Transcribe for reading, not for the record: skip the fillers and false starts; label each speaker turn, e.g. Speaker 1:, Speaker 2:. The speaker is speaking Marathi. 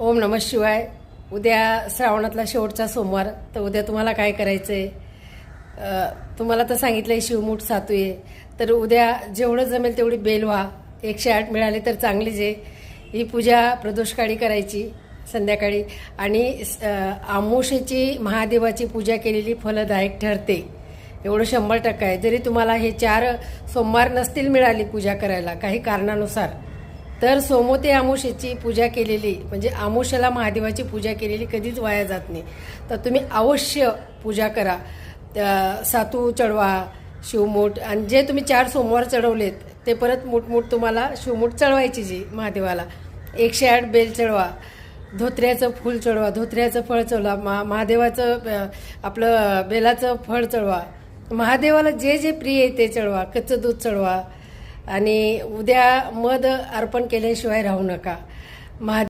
Speaker 1: ओम नमः शिवाय. उद्या श्रावणातला शेवटचा सोमवार. तर उद्या तुम्हाला काय करायचं आहे? तुम्हाला तर सांगितलं आहे शिवमूठ सातू आहे. तर उद्या जेवढं जमेल तेवढी बेल व्हा. 108 मिळाले तर चांगलीच आहे. ही पूजा प्रदोषकाळी करायची संध्याकाळी. आणि आमोशेची महादेवाची पूजा केलेली फलदायक ठरते, एवढं 100% आहे. जरी तुम्हाला हे 4 सोमवार नसतील मिळाली पूजा करायला काही कारणानुसार, तर सोमवती आमोशेची पूजा केलेली म्हणजे आमोशेला महादेवाची पूजा केलेली कधीच वाया जात नाही. तर तुम्ही अवश्य पूजा करा. सातू चढवा, शिवमूठ, आणि जे तुम्ही 4 सोमवार चढवलेत ते परत मूठ तुम्हाला शिवमूठ चढवायची जी महादेवाला. 108 बेल चढवा, धोत्र्याचं फूल चढवा, धोत्र्याचं फळ चढवा, महादेवाचं आपलं बेलाचं फळ चढवा. महादेवाला जे जे प्रिय आहे ते चढवा. कच्चं दूध चढवा. आणि उद्या मध अर्पण केल्याशिवाय राहू नका.